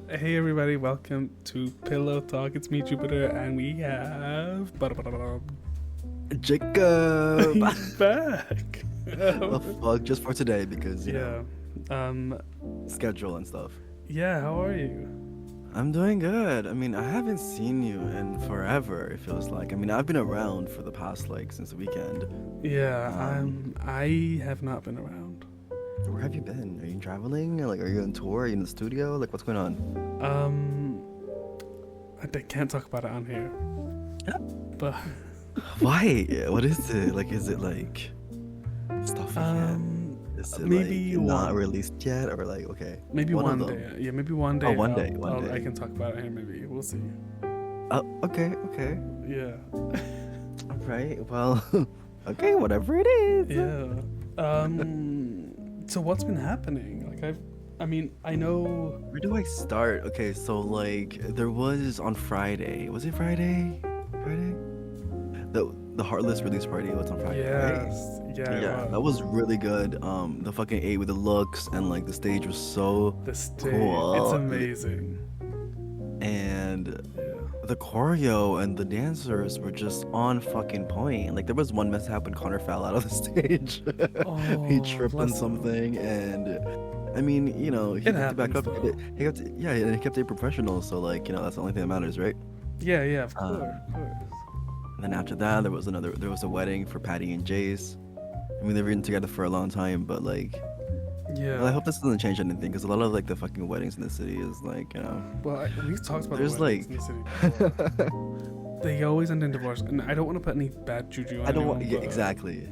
Hey everybody, welcome to Pillow Talk. It's me, Jupiter, and we have Jacob. He's back. The fuck, just for today because schedule and stuff. Yeah, how are you? I'm doing good. I mean, I haven't seen you in forever. It feels like. I mean, I've been around for the past since the weekend. Yeah, I have not been around. Where have you been? Are you traveling? Like, are you on tour? Are you in the studio? Like, what's going on? I can't talk about it on here. But why? What is it? Like, is it like stuff yet? Is it maybe not released yet, or like okay? Maybe one day. Yeah, maybe one day. Oh, one day. I can talk about it here. Maybe we'll see. Oh, okay. Yeah. All right. Well, okay. Whatever it is. Yeah. So what's been happening? Like I know. Where do I start? Okay, so there was on Friday. Was it Friday? The Hartlezz release party was on Friday. Yes. Right? Yeah. That was really good. The fucking ate with the looks and the stage was so cool. It's amazing. And the choreo and the dancers were just on fucking point. Like there was one mishap when Connor fell out of the stage. He tripped on something, and I mean, he had to back up. He kept it professional. So that's the only thing that matters, right? Yeah, of course. And then after that, there was a wedding for Patty and Jace. I mean, they've been together for a long time, but yeah. Well, I hope this doesn't change anything because a lot of the fucking weddings in the city is Well, we've talked about there's the weddings in the city before. They always end in divorce, and I don't want to put any bad juju on anyone. Exactly.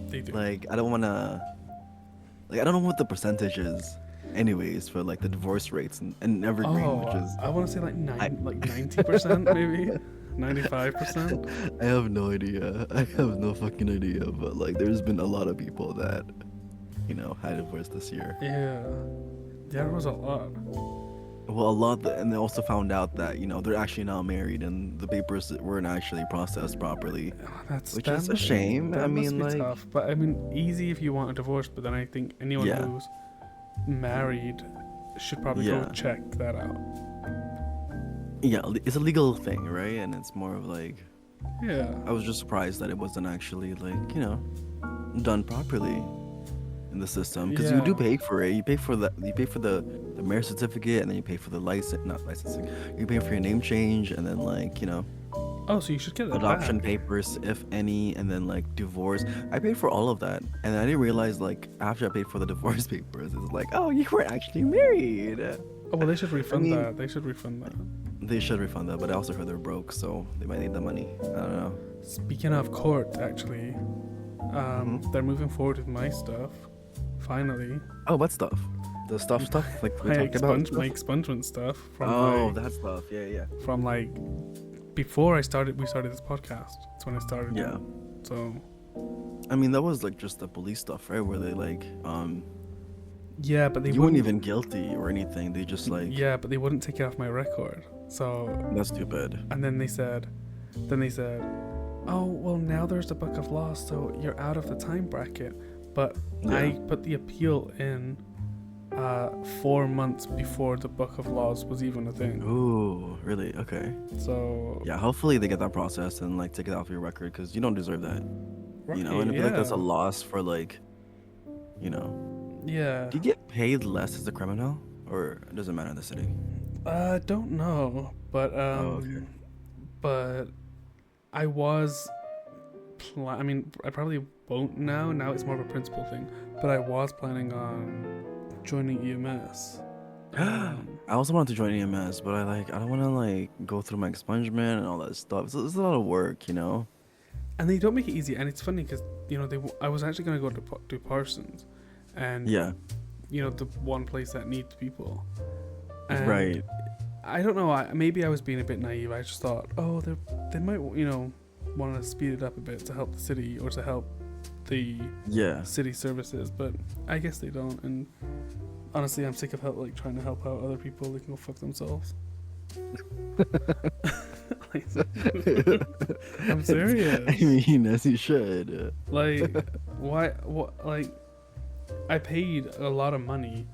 They do. I don't want to. I don't know what the percentage is, anyways, for the divorce rates and Evergreen, which is. I want to say 90%, maybe 95%. I have no idea. I have no fucking idea. But there's been a lot of people that, had divorced this year. Yeah, there was a lot. Well, a lot, and they also found out that they're actually now married, and the papers weren't actually processed properly, which is a shame. That must be tough, but I mean, easy if you want a divorce. But then I think anyone who's married should probably go check that out. Yeah, it's a legal thing, right? And it's more of I was just surprised that it wasn't actually done properly in the system, because you do pay for it. You pay for the marriage certificate, and then you pay for the not licensing. You pay for your name change, and then oh, so you should get that adoption back. papers, if any, and then divorce. I paid for all of that, and I didn't realize after I paid for the divorce papers, it's oh, you were actually married. Oh, well, they should refund that. They should refund that, but I also heard they're broke, so they might need the money. I don't know. Speaking of court, actually, they're moving forward with my stuff. Finally. Oh, what stuff? The stuff? We talked about? My expungement stuff. From that stuff. Yeah. From before we started this podcast. That's when I started. Yeah. So. I mean, that was just the police stuff, right? Where they yeah, but you weren't even guilty or anything. They just yeah, but they wouldn't take it off my record. So. That's stupid. And then they said, oh, well, now there's the book of laws, so you're out of the time bracket. But I put the appeal in 4 months before the book of laws was even a thing. Ooh, really? Okay. So yeah, hopefully they get that process and take it off your record, because you don't deserve that. Right, and I feel that's a loss for Yeah. Do you get paid less as a criminal, or it doesn't matter in the city? I don't know, but okay. But I was. I mean, I probably won't now. Now it's more of a principle thing. But I was planning on joining EMS. I also wanted to join EMS, but I don't want to go through my expungement and all that stuff. It's a lot of work, And they don't make it easy. And it's funny because I was actually going to go to Parsons, and the one place that needs people. And right. I don't know. Maybe I was being a bit naive. I just thought, oh, they might want to speed it up a bit to help the city or to help the city services, but I guess they don't. And honestly, I'm sick of trying to help out other people. They can go fuck themselves. I'm serious. I mean, as you should. Why? What? I paid a lot of money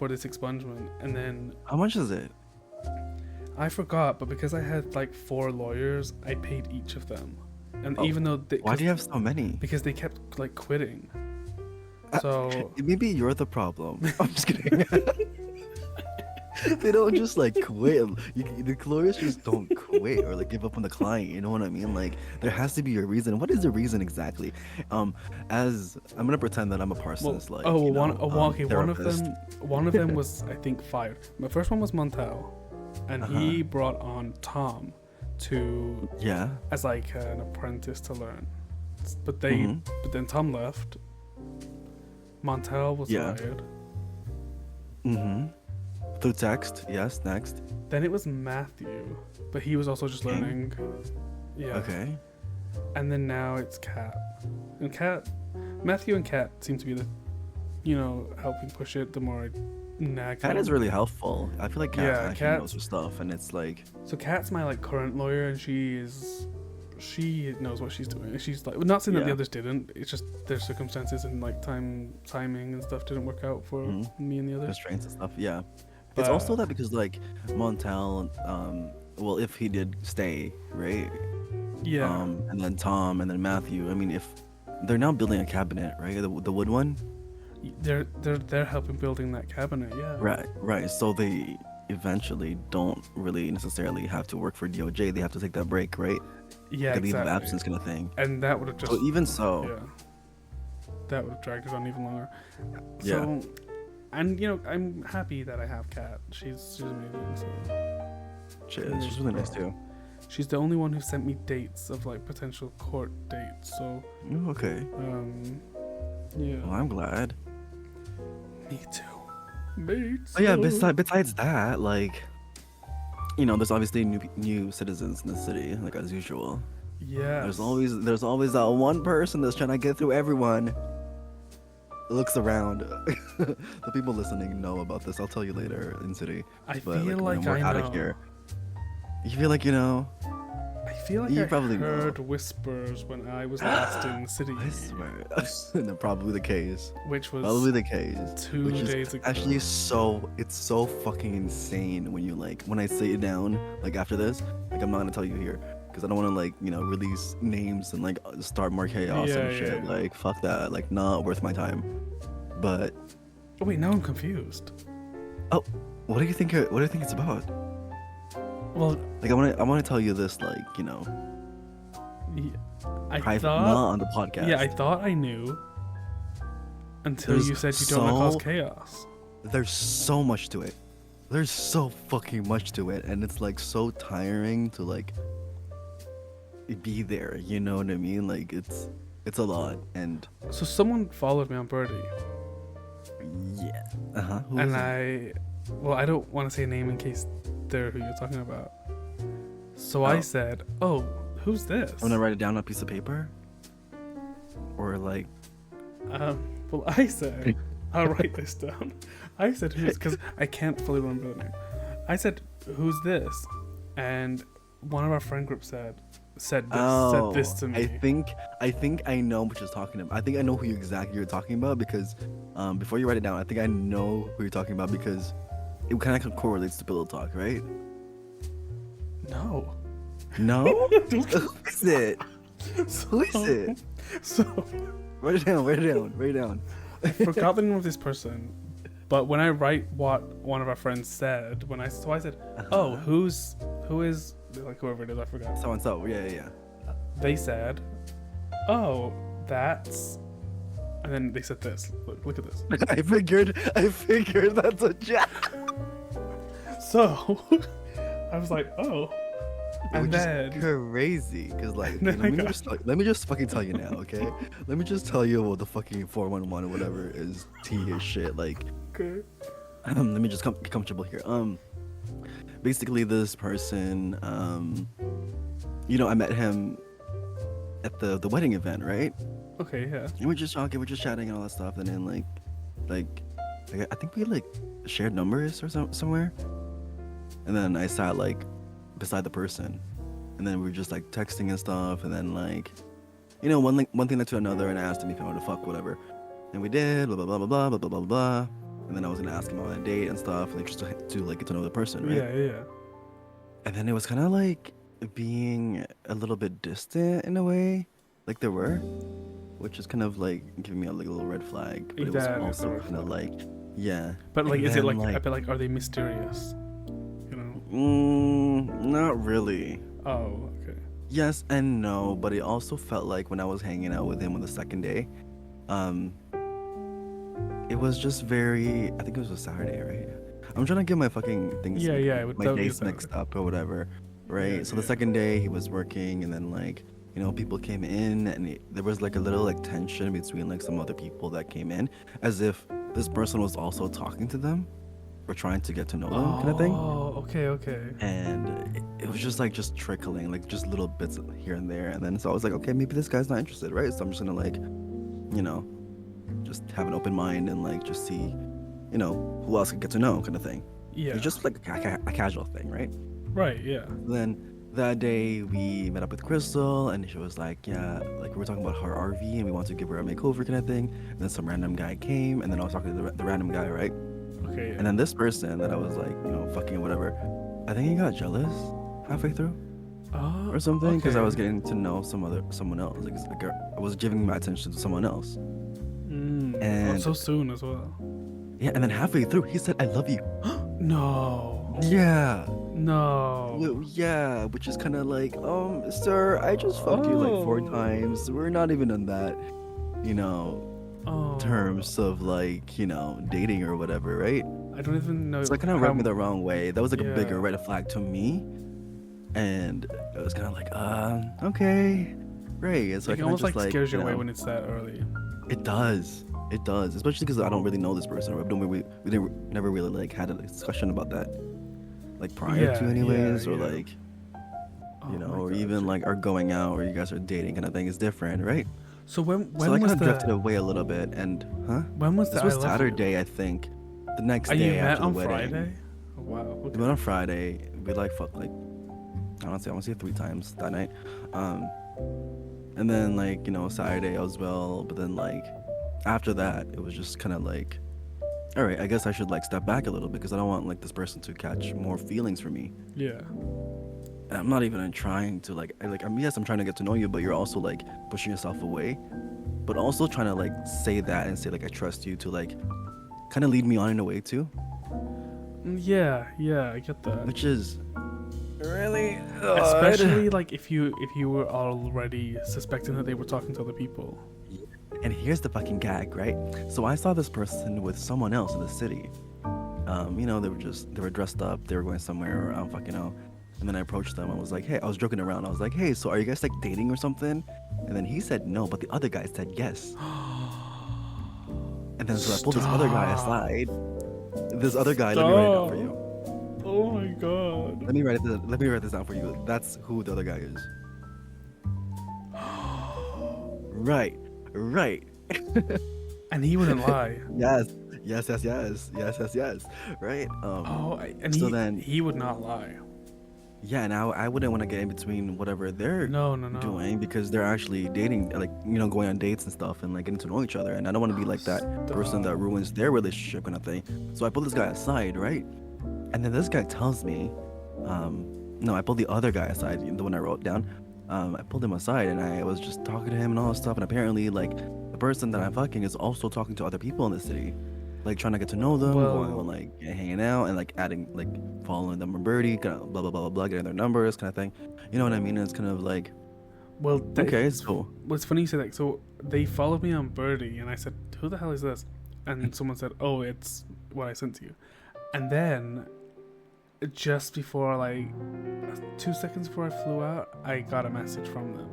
for this expungement, and then how much is it? I forgot, but because I had like 4 lawyers, I paid each of them. And even though why do you have so many? Because they kept like quitting. So maybe you're the problem. I'm just kidding. They don't just like quit. The lawyers just don't quit or like give up on the client. You know what I mean? Like there has to be a reason. What is the reason exactly? As I'm gonna pretend that I'm a Parsons one of them was I think fired. My first one was Montel, and he brought on Tom to as like an apprentice to learn. But then Tom left. Montel was fired. Through text, yes. Next. Then it was Matthew, but he was also just learning. Yeah. Okay. And then now it's Kat. And Matthew and Kat seem to be the, helping push it. The more I nag. Kat is really helpful. I feel like Kat actually knows her stuff, and it's like. So Kat's my like current lawyer, and she knows what she's doing. She's like, not saying that the others didn't. It's just their circumstances and like timing and stuff didn't work out for me and the others. Constraints and stuff. Yeah. It's also that because like Montel, well, if he did stay, right? Yeah. And then Tom and then Matthew. I mean, if they're now building a cabinet, right? The wood one. They're helping building that cabinet. Yeah. Right. So they eventually don't really necessarily have to work for DOJ. They have to take that break, right? Yeah, like a leave of absence kind of thing. And that would have just. So even so. Yeah. That would have dragged it on even longer. Yeah. So, and I'm happy that I have Kat. She's amazing. So. She's really nice too. She's the only one who sent me dates of like potential court dates. So. Okay. Yeah. Well, I'm glad. Me too. Me too. Oh yeah. Besides that, like, there's obviously new citizens in the city, like as usual. Yeah. There's always that one person that's trying to get through everyone. Looks around. The people listening know about this. I'll tell you later in city. I feel like I know. Out of here. You feel like you know. I feel like I probably heard whispers when I was last in the city. Whispers. No, probably the case. Which was probably the case. 2 days ago. Actually, it's so fucking insane when I sit it down like after this. Like I'm not gonna tell you here because I don't want to like release names and like start more chaos and shit. Yeah. Like fuck that. Like not worth my time. But. Oh wait, now I'm confused. Oh, what do you think it's about? Well, like I want to tell you this, like private, not on the podcast. Yeah, I thought I knew until you said you don't want to cause chaos. There's so much to it. There's so fucking much to it, and it's like so tiring to like be there. You know what I mean? Like it's a lot. And so someone followed me on Birdie. Yeah. And I don't want to say a name in case they're who you're talking about. So I said, "Oh, who's this?" I'm gonna write it down on a piece of paper, or like. Well, I said, I'll write this down. I said, "Who's?" Because I can't fully remember the name. I said, "Who's this?" And one of our friend group said this to me. I think I know what you're talking about. I think I know who you're talking about because before you write it down, I think I know who you're talking about because it kind of correlates to PillowTalk, right? No. Who is it? Who is it? So write it down. I forgot the name of this person, but when I write what one of our friends said, I said, "Oh, who is?" Like whoever it is, I forgot. So and so, yeah. They said, "Oh, that's," and then they said this. Look at this. I figured that's a joke. So, I was like, "Oh," and then crazy because like let me just fucking tell you now, okay? Let me just tell you what the fucking 411 or whatever is is shit. Like, okay. Let me just get comfortable here. Basically this person, I met him at the wedding event, right? Okay, yeah. And we're just talking, we're just chatting and all that stuff, and then like I think we like shared numbers or somewhere, and then I sat like beside the person, and then we were just like texting and stuff, and then like, one thing led to another, and I asked him if he wanted to fuck, whatever, and we did, blah blah blah blah blah blah blah blah blah. and then I was gonna ask him on a date and stuff, like just to like get to know the person, right? Yeah. And then it was kind of like being a little bit distant in a way, like there were, which is kind of like giving me a little red flag. But it was also kind of like, yeah. But like, is it like a bit like, are they mysterious? You know? Not really. Oh, okay. Yes and no, but it also felt like when I was hanging out with him on the second day, it was just very. I think it was a Saturday, right? I'm trying to get my fucking things, my days mixed up or whatever, right? Yeah, so the second day he was working, and then like, you know, people came in, and there was like a little like tension between like some other people that came in, as if this person was also talking to them or trying to get to know them, kind of thing. Oh, okay. And it was just like just trickling, like just little bits here and there, and then so I was like, okay, maybe this guy's not interested, right? So I'm just gonna like, you know, just have an open mind and like just see, you know, who else could get to know, kind of thing. Yeah. It's just like a casual thing, right? Right, yeah. Then that day we met up with Crystal, and she was like, yeah, like we were talking about her RV and we wanted to give her a makeover kind of thing. And then some random guy came, and then I was talking to the random guy, right? Okay. Yeah. And then this person that I was like, you know, fucking or whatever, I think he got jealous halfway through. Or something, because I was getting to know someone else. Like I was giving my attention to someone else. And so soon as well. Yeah, and then halfway through, he said, "I love you." No. Yeah. No. Yeah, which is kind of like, sir, I just fucked you like 4 times. We're not even on that, you know, terms of like, you know, dating or whatever, right? I don't even know. So that kind of rubbed me the wrong way. That was like a bigger red flag to me, and it was kind of like, okay, great. And so it almost like scares you away when it's that early. It does, especially because I don't really know this person. We never really like had a discussion about that, like prior to anyways, or like, you know, or even like our going out or you guys are dating kind of thing is different, right? So when so I was kind of drifted away a little bit, and when was this was Saturday, I think, the next day after the wedding. Friday? Oh, wow. Okay. We met on Friday. We like fucked like I want to say 3 times that night. And then like, you know, Saturday as well, but then like after that it was just kind of like, all right, I guess I should like step back a little bit because I don't want like this person to catch more feelings for me. Yeah. And I'm not even trying to like yes, I'm trying to get to know you, but you're also like pushing yourself away, but also trying to like say that and say like I trust you to like kind of lead me on in a way too. Yeah, I get that. Which is really especially like if you were already suspecting that they were talking to other people. And here's the fucking gag, right? So I saw this person with someone else in the city. You know, they were dressed up, they were going somewhere, or I don't fucking know. And then I approached them. I was like, hey, I was joking around. I was like, hey, so are you guys like dating or something? And then he said no, but the other guy said yes. And then so I pulled this other guy aside. This other guy, let me write it down for you. Oh my god. Let me write this down for you. That's who the other guy is. Right. And he wouldn't lie. Yes. Right. And so then he would not lie. Yeah, now I wouldn't want to get in between whatever they're doing because they're actually dating, like, you know, going on dates and stuff and like getting to know each other. And I don't want to be like that person that ruins their relationship kind of thing. So I pulled this guy aside, right? And then this guy tells me, no, I pulled the other guy aside, the one I wrote down. I pulled him aside and I was just talking to him and all that stuff. And apparently, like, the person that I'm fucking is also talking to other people in the city. Like, trying to get to know them, going on, like, hanging out and, like, adding, like, following them on Birdie, kind of blah, blah, blah, blah, blah, getting their numbers, kind of thing. You know what I mean? And it's kind of like, okay, it's cool. What's funny you say that. So they followed me on Birdie and I said, who the hell is this? And someone said, oh, it's what I sent to you. And then just before, like, 2 seconds before I flew out, I got a message from them.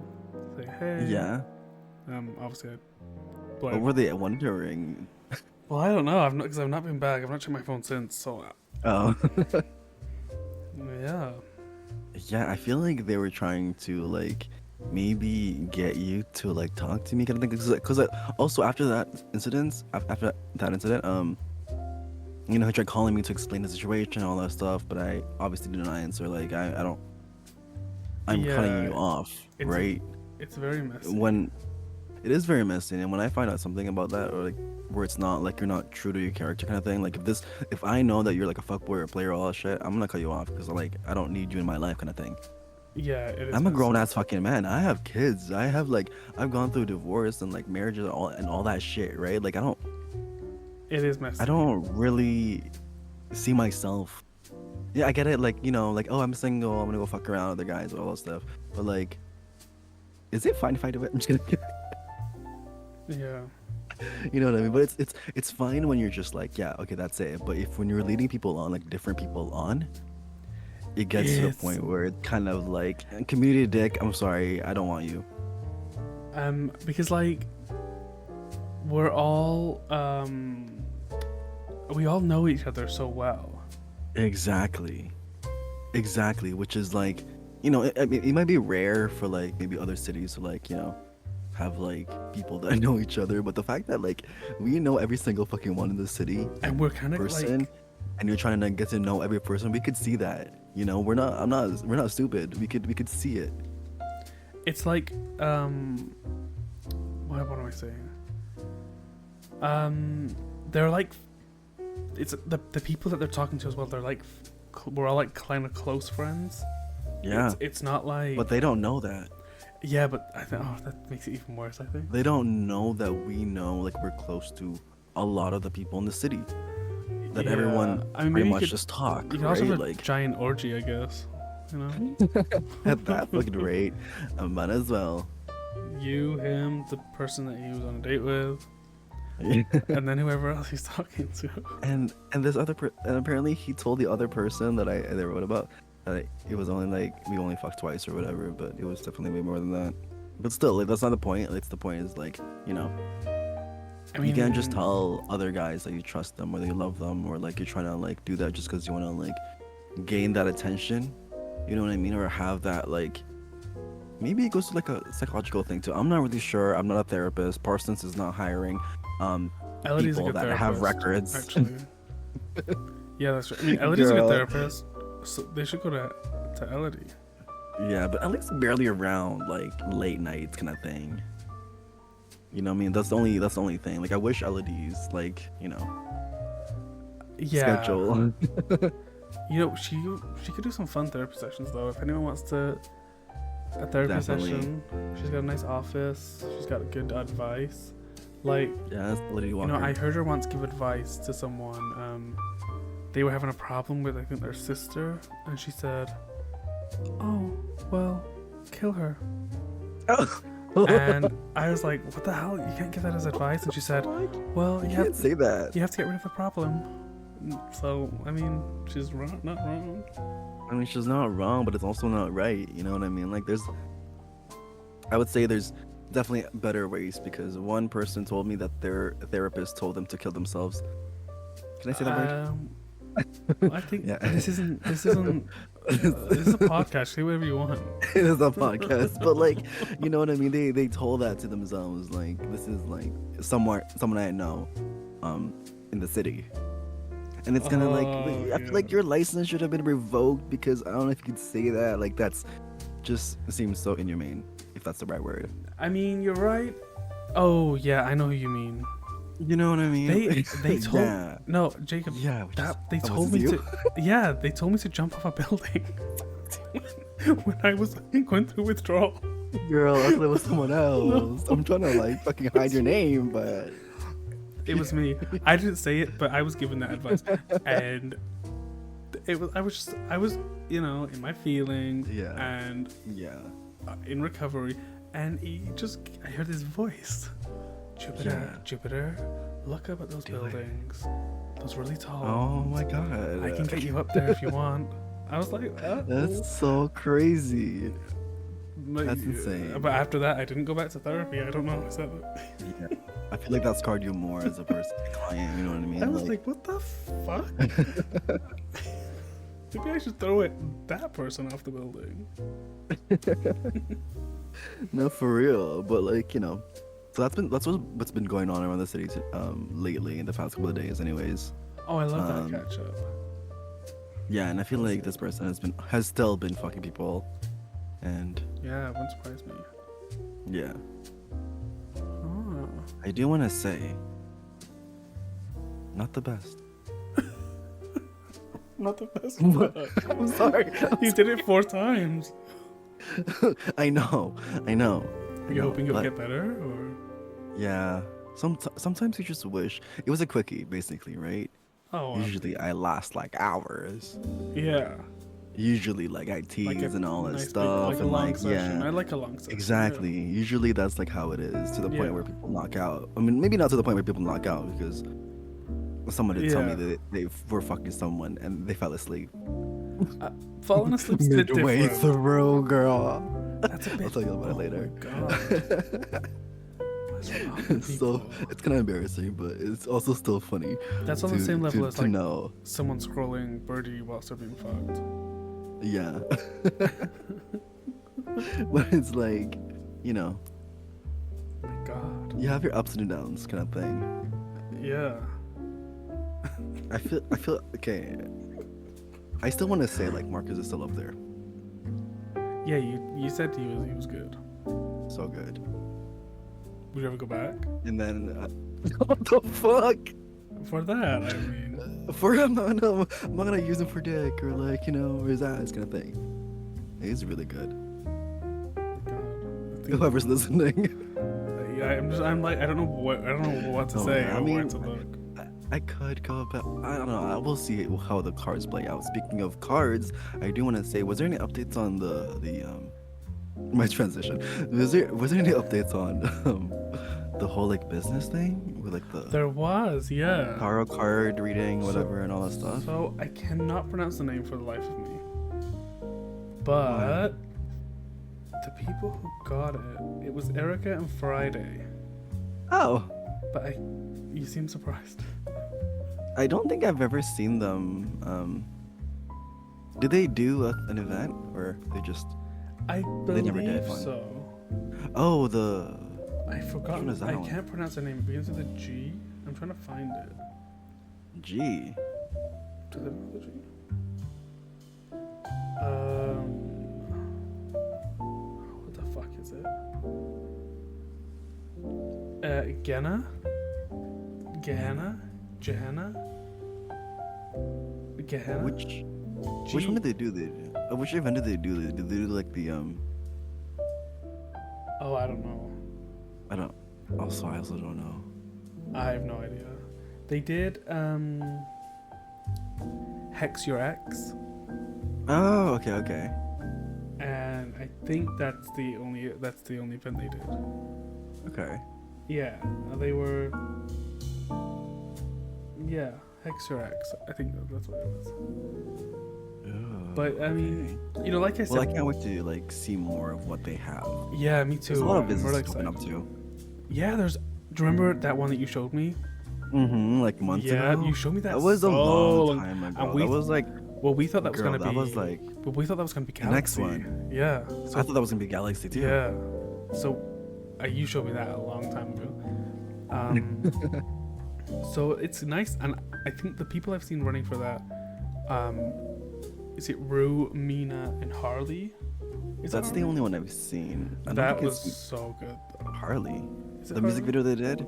Say, hey. Yeah. Obviously, what were they wondering? Well, I don't know. I've not been back. I've not checked my phone since. So. Oh. Yeah. Yeah, I feel like they were trying to like maybe get you to like talk to me, kind of thing. Because also after that incident, you know, he tried calling me to explain the situation and all that stuff, but I obviously didn't answer. Like I'm cutting you off, right? It's very messy. it is very messy. And when I find out something about that, or like where it's not like you're not true to your character kind of thing, like if I know that you're like a fuckboy or a player, all that shit, I'm gonna cut you off because like I don't need you in my life kind of thing. Yeah, it is. I'm a grown ass fucking man. I have kids. I've gone through divorce and like marriages and all that shit, right? Like It is messy. I don't really see myself. Yeah, I get it. Like, you know, like, oh, I'm single. I'm gonna go fuck around with other guys and all that stuff. But like, is it fine if I do it? I'm just kidding. Yeah. You know what I mean? But it's fine when you're just like, yeah, okay, that's it. But when you're leading people on, like different people on, it gets to the point where it's kind of like, community dick, I'm sorry, I don't want you. Because like, we're all we all know each other so well. Exactly, which is like, you know, I mean, it might be rare for like maybe other cities to like, you know, have like people that know each other, but the fact that like we know every single fucking one in the city and we're kind of person, like, and you're trying to get to know every person, we could see that, you know, we're not stupid, we could see it. It's like what am I saying? They're like, it's the people that they're talking to as well, they're like, we're all like kind of close friends. Yeah, it's not like, but they don't know that. Yeah, but I think that makes it even worse. I think they don't know that we know, like, we're close to a lot of the people in the city, that everyone pretty much just talk. You can also have a giant orgy, I guess, you know. At that fucking rate, I might as well. You, him, the person that he was on a date with, and then whoever else he's talking to. And this other and apparently he told the other person that they wrote about that it was only like we only fucked twice or whatever, but it was definitely way more than that. But still, like, that's not the point. Like, the point is like, you know, I mean, you can't just tell other guys that you trust them or that you love them, or like you're trying to like do that just because you want to like gain that attention. You know what I mean? Or have that like. Maybe it goes to like a psychological thing too. I'm not really sure. I'm not a therapist. Parsons is not hiring people that have records. Actually. Yeah, that's right. I mean, Elodie's a good therapist, so they should go to Elodie. Yeah, but Elodie's barely around like late nights kind of thing. You know what I mean? That's the only thing. Like, I wish Elodie's like, you know, schedule. You know, she could do some fun therapy sessions though. If anyone wants to. A therapy session. She's got a nice office. She's got good advice. Like, yeah, that's Lady Walker. You know, I heard her once give advice to someone. They were having a problem with, I think, their sister, and she said, "Oh, well, kill her." And I was like, "What the hell? You can't give that as advice." And she said, "Well, you can't say that. You have to get rid of the problem." So, I mean, she's not wrong. I mean, she's not wrong, but it's also not right. You know what I mean? Like, I would say there's definitely better ways, because one person told me that their therapist told them to kill themselves. Can I say that word? I think this isn't this is a podcast. Say whatever you want. It is a podcast, but like, you know what I mean? They told that to themselves. Like, this is like someone I know, in the city. And it's kind of I feel like your license should have been revoked, because I don't know if you could say that. Like, that's just seems so inhumane, if that's the right word. I mean, you're right. Oh yeah, I know who you mean. You know what I mean? They told no, Jacob. Yeah, they told me to. Yeah, they told me to jump off a building when I was going through withdrawal. Girl, I thought it was someone else. No. I'm trying to like fucking hide your name, but. It was me. I didn't say it, but I was given that advice, and I was, you know, in my feelings, and in recovery, and I heard his voice, Jupiter, look up at those buildings, those really tall. Oh my god! I can get you up there if you want. I was like, that's so crazy. That's insane. But after that, I didn't go back to therapy. I don't know. Is that? Yeah. I feel like that scarred you more as a person, client. You know what I mean? I was like, what the fuck? Maybe I should throw that person off the building. No, for real. But like, you know, so that's what's been going on around the city lately in the past couple of days, anyways. Oh, I love that catch up. Yeah, and I feel like this person has still been fucking people, and yeah, it wouldn't surprise me. Yeah. I do want to say, not the best. Not the best. I'm sorry. You did it 4 times. I know. Are you hoping it'll get better, or? Yeah. Sometimes you just wish it was a quickie, basically, right? Oh. Usually I last like hours. Yeah. Usually like I tease like and all that nice stuff, big, and like session. I like a long session. Exactly. Yeah. Usually that's like how it is, to the point where people knock out. I mean, maybe not to the point where people knock out, because someone did tell me that they were fucking someone and they fell asleep. Falling asleep's a bit midway different. through, girl. That's a bit. I'll tell you about it later. God. So it's kind of embarrassing, but it's also still funny. That's on the same level as like know. Someone scrolling Birdie whilst they're being fucked. Yeah. But it's like, My God. you have your ups and downs kind of thing. Yeah. I feel okay. I still want to say like Marcus is still up there. Yeah, you said he was good. So good. Would you ever go back? And then what the fuck? For that, I mean. For him, no, I'm not gonna use him for dick or like or his ass kind of thing. He's really good. God, Whoever's listening. Yeah, I'm like I don't know what to say. I mean, where to look. I could go, but I don't know. I will see how the cards play out. Speaking of cards, I do want to say, was there any updates on the my transition? Was there any updates on the whole like business thing with like the There was, yeah. tarot card reading, whatever, and all that stuff? So I cannot pronounce the name for the life of me, but the people who got it was Erica and Friday. Oh. But you seem surprised. I don't think I've ever seen them. Did they do an event, or they just? I they never did believe one. so. Oh, I forgot. I can't pronounce the name. It begins with a G. I'm trying to find it. G. Do they know the G? What the fuck is it? Gehenna? Which one did they do? Which event did they do? Did they do like the Oh, I don't know. I also don't know. I have no idea. They did Hex Your Ex. Oh, okay. And I think that's the only event they did. Okay. Yeah, they were. Yeah, Hex Your Ex. I think that's what it was. Oh, but I mean, like I said. Well, I can't wait to like see more of what they have. Yeah, me too. There's a lot of business to open up to. Yeah, do you remember that one that you showed me? Mm-hmm. Like months ago. Yeah, you showed me that. That was a long time ago. And that was like. Well, we thought that was gonna be. That was like. But we thought that was gonna be Galaxy. The next one. Yeah. So I thought that was gonna be Galaxy too. Yeah. So, you showed me that a long time ago. So it's nice, and I think the people I've seen running for that, is it Rue, Mina, and Harley? That's the only one I've seen. That was so good. Harley. Is it the music video they did?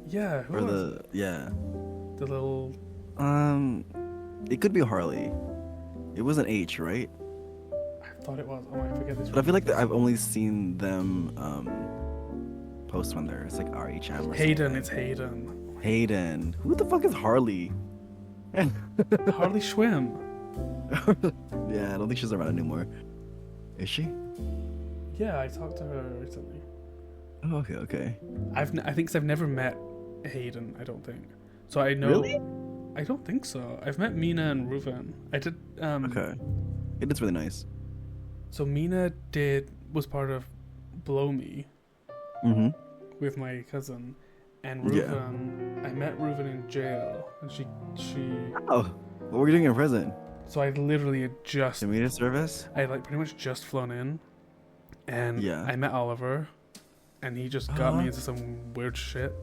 Yeah. Or the the little. It could be Harley. It was an H, right? I thought it was. Oh, I forget this. But I feel like I've only seen them post when it's like RHM. Or Hayden. something. It's Hayden. Hayden. Who the fuck is Harley? Harley Schwim. Yeah, I don't think she's around anymore. Is she? Yeah, I talked to her recently. Oh, okay. I think I've never met Hayden. I don't think. So I know. Really? I don't think so. I've met Mina and Reuven. I did. Okay. It's really nice. So Mina was part of Blow Me. Mm-hmm. With my cousin, and Reuven. I met Reuven in jail, and she. Oh, what were you doing in prison? So I literally had just. Community service. I like pretty much just flown in, and I met Oliver, and he just got me into some weird shit.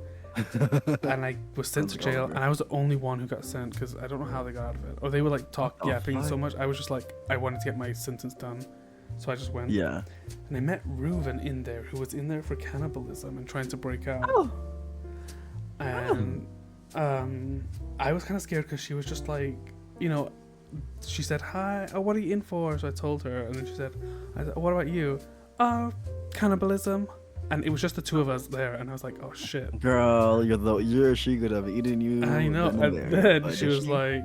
And I was sent to jail, and I was the only one who got sent because I don't know how they got out of it. Or they were like yapping so much. I was just like, I wanted to get my sentence done, so I just went. Yeah. And I met Reuven in there, who was in there for cannibalism and trying to break out. Oh. And I was kind of scared because she was just like, you know, she said, hi, what are you in for? So I told her, and then she said, what about you? Cannibalism. And it was just the two of us there, and I was like, oh shit. Girl, she could have eaten you. I know. And then she was like,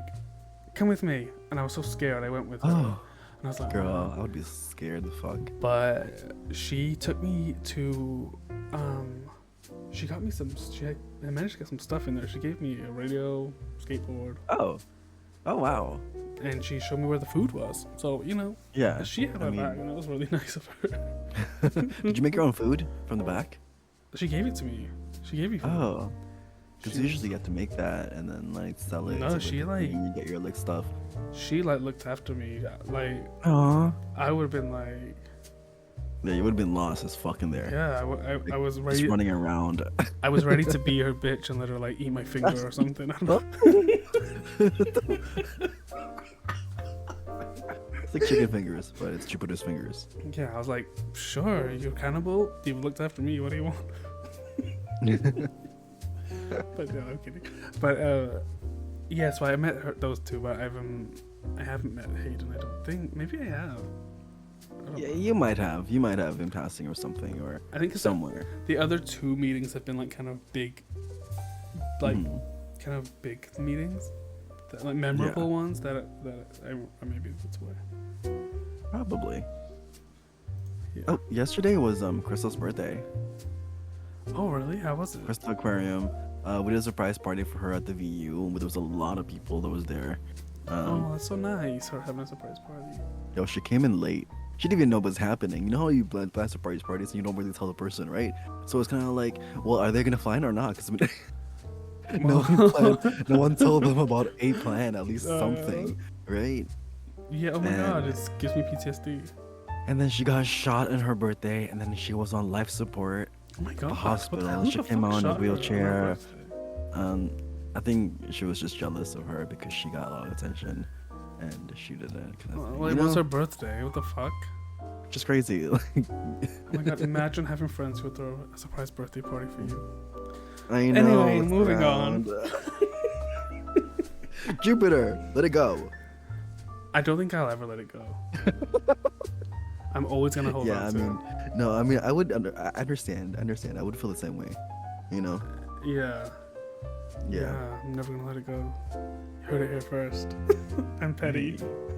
come with me. And I was so scared, I went with her. And I was like, girl, I would be scared the fuck. But she took me to, she got me I managed to get some stuff in there. She gave me a radio, skateboard. Oh wow. And she showed me where the food was. So, you know, yeah, she had a bag, and that was really nice of her. Did you make your own food from the back? She gave it to me. She gave me food. Oh. Because usually you have to make that and then like sell it. No, she like you get your like stuff. She like looked after me. Like, I would have been like, yeah, you would have been lost as fuck in there. Yeah, I was ready. Just running around. I was ready to be her bitch and let her like eat my finger or something. I don't know. It's like chicken fingers, but it's Jupiter's fingers. Yeah, I was like, sure, you're cannibal. You've looked after me. What do you want? But no, I'm kidding. But yeah, so I met those two, but I haven't met Hayden. I don't think. Maybe I have. Yeah, you might have in passing or something, or I think somewhere. The other two meetings have been like kind of big, like kind of big meetings, like memorable ones that I maybe that's why. Probably. Yeah. Oh, yesterday was Crystal's birthday. Oh really? How was it? Crystal Aquarium. We did a surprise party for her at the VU. There was a lot of people that was there. Oh, that's so nice. Her having a surprise party. Yo, she came in late. She didn't even know what was happening. You know how you plan surprise parties and you don't really tell the person, right? So it's kind of like, well, are they gonna fly or not? Because no one told them about a plan, at least something, right? Yeah. Oh my god, it gives me PTSD. And then she got shot on her birthday, and then she was on life support. Oh my god. Hospital. She came out in a wheelchair. I think she was just jealous of her because she got a lot of attention, and she didn't. Well, it was her birthday. What the fuck? Just crazy. Oh my god! Imagine having friends who throw a surprise birthday party for you. I know. Anyway, moving on. Jupiter, let it go. I don't think I'll ever let it go. I'm always gonna hold on to it. I would I understand. I would feel the same way, you know. Yeah, I'm never gonna let it go. You heard it here first. I'm petty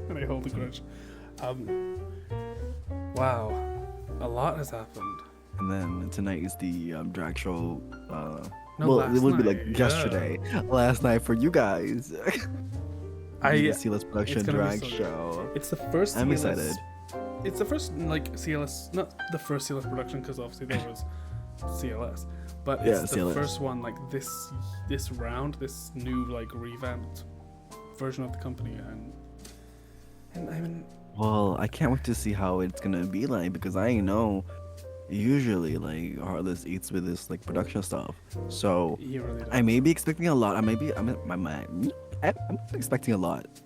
and I hold a grudge. Wow, a lot has happened. And then tonight is the drag show. It would be like yesterday, last night for you guys. The CLS production drag show. It's the first. I'm excited. It's the first like CLS, not the first CLS production because obviously there was CLS, but it's the first one like this round, this new like revamped version of the company, and I mean. Well, I can't wait to see how it's gonna be like because I know usually like Hartlezz eats with this like production stuff, so really I may be expecting a lot. I'm expecting a lot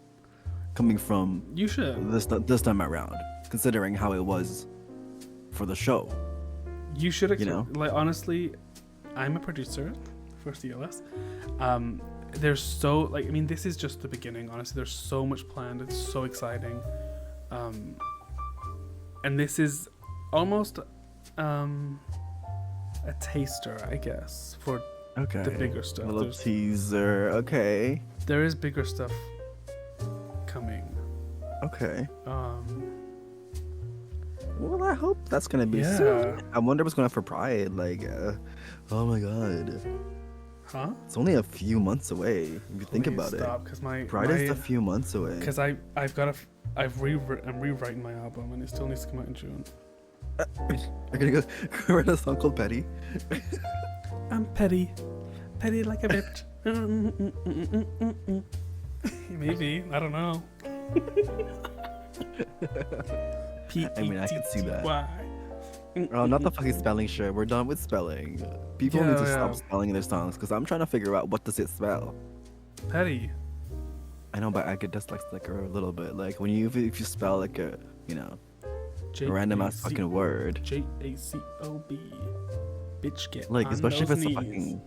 coming from you should this time around, considering how it was for the show. You should, like honestly, I'm a producer for CLS. There's so like I mean this is just the beginning. Honestly, there's so much planned. It's so exciting. And this is almost a taster, I guess, for the bigger stuff. A little teaser. Okay. There is bigger stuff coming. Okay. Well, I hope that's gonna be soon. I wonder what's going on for Pride. Like, oh my god. Huh? It's only a few months away. If you think about it. Because Pride is a few months away. Because I'm rewriting my album and it still needs to come out in June. You're gonna go write a song called Petty? I'm petty like a bitch. Maybe, I don't know. I mean, I can see that. Oh, not the fucking spelling shit. We're done with spelling. People need to stop spelling their songs because I'm trying to figure out what does it spell. Petty. I know, but I get dyslexic a little bit. Like when if you spell like a a random ass fucking word. JACOB. Bitch, get like on especially those if it's knees. a fucking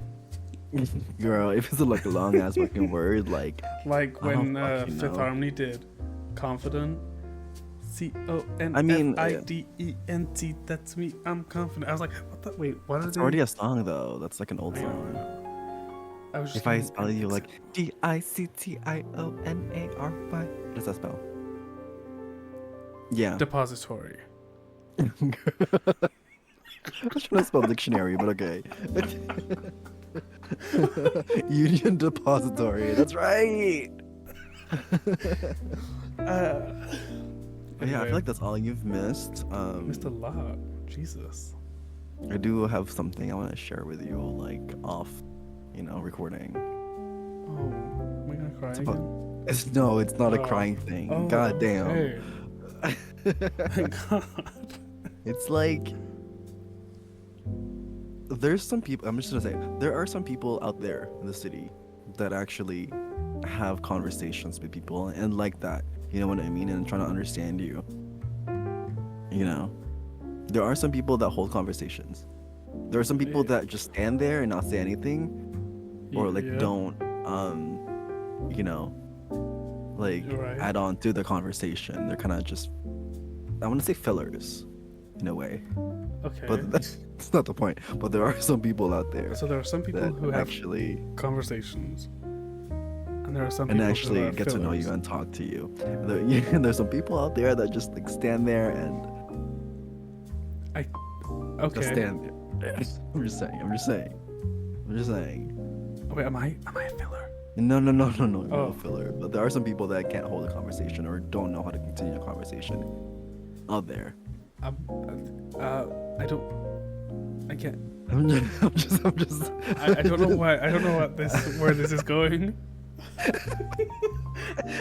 Girl, if it's like a long ass fucking word, like when Fifth Harmony did Confident. CONFIDENT. That's me. I'm confident. I was like, what the? Wait, what is it? It's already a song though. That's like an old song. I was just if I spell you like DICTIONARY, what does that spell? Yeah. Depository. I was trying to spell dictionary, but okay. Union Depository. That's right. Yeah, I feel like that's all you've missed. Missed a lot. Jesus. I do have something I want to share with you, like off, recording. Oh, am I gonna cry again? No, it's not a crying thing. Oh, God damn. Okay. Thank God. It's like there's some people. I'm just gonna say there are some people out there in the city that actually have conversations with people and like that. You know what I mean? And trying to understand you. There are some people that hold conversations. There are some people that just stand there and not say anything, or don't, add on to the conversation. They're kind of just, I want to say fillers, in a way. Okay. But that's not the point. But there are some people out there. So there are some people who have actually conversations. And there are some people actually who get to know you and talk to you. There's some people out there that just like stand there and okay. Just stand there. I'm just saying. Wait, am I a filler? No, you're not a filler. But there are some people that can't hold a conversation or don't know how to continue a conversation out there. I can't. I'm just. I don't know why. I don't know where this is going.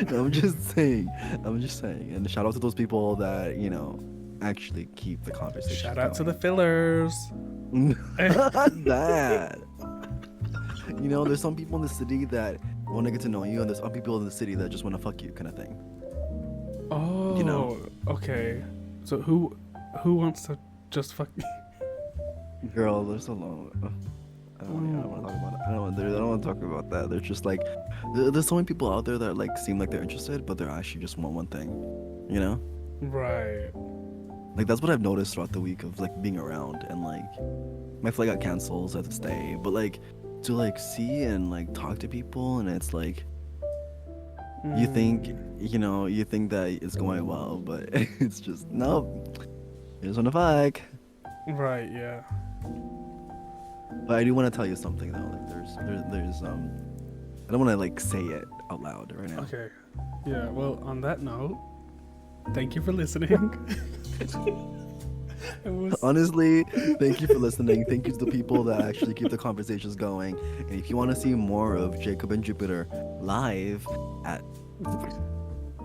No, I'm just saying. And shout out to those people that actually keep the conversation. Shout out to the fillers. That. There's some people in the city that want to get to know you, and there's some people in the city that just want to fuck you, kind of thing. Oh. Okay. So who wants to just fuck me? Girl, there's a long. I don't want to talk about it. I don't want to talk about that. There's just like, there's so many people out there that like seem like they're interested, but they're actually just want one thing, Right. Like that's what I've noticed throughout the week of like being around, and like my flight got canceled, so I had to stay. But like to like see and like talk to people, and it's like you think that it's going well, but it's just nope. You just want to fuck. Right. Yeah. But I do want to tell you something though. Like there's I don't want to like say it out loud right now. Okay. Yeah. Well, on that note, thank you for listening. Honestly, thank you for listening. Thank you to the people that actually keep the conversations going. And if you want to see more of Jacob and Jupiter live at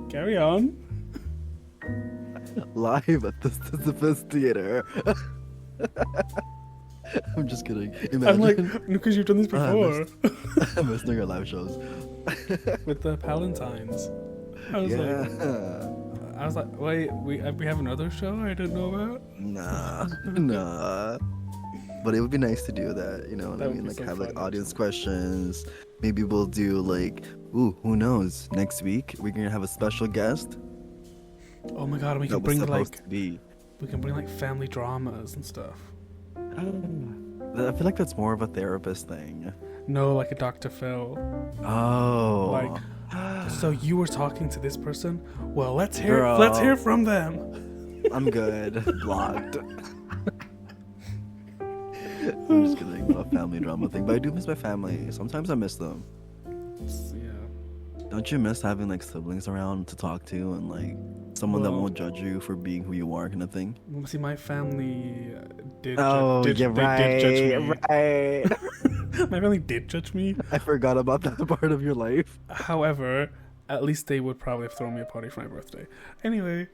Carry on. Live at the Sisyphus Theater. I'm just kidding. Imagine. I'm like, because you've done this before. I'm missing our live shows. With the Palantines. I was like, wait, we have another show I didn't know about? Nah. But it would be nice to do that, you know what I mean? Like, so have like audience questions. Maybe we'll do like, who knows? Next week we're gonna have a special guest. Oh my god, and we can bring like family dramas and stuff. I feel like that's more of a therapist thing. No, like a Dr. Phil. Oh. Like, so you were talking to this person? Well, let's hear from them. I'm good. Blocked. I'm just kidding. A family drama thing, but I do miss my family. Sometimes I miss them. Yeah. Don't you miss having like siblings around to talk to and like someone that won't judge you for being who you are, kind of thing? See, my family did judge me. Right. My family did judge me. I forgot about that part of your life. However, at least they would probably have thrown me a party for my birthday. Anyway.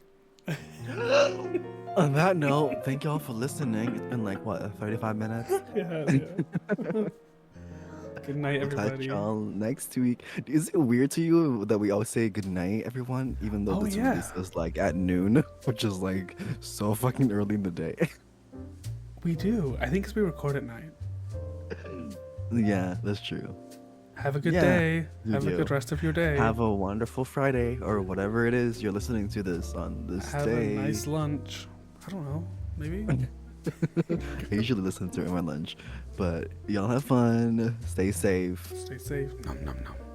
On that note, thank y'all for listening. It's been like, what, 35 minutes? Yeah. Good night, everybody. Catch y'all next week. Is it weird to you that we always say good night, everyone? Even though this release is like at noon, which is like so fucking early in the day. We do. I think because we record at night. Yeah, that's true. Have a good day. Have a good rest of your day. Have a wonderful Friday or whatever it is you're listening to this on this day. Have a nice lunch. I don't know. Maybe. I usually listen to it on my lunch. But y'all have fun. Stay safe. Stay safe. Nom nom nom.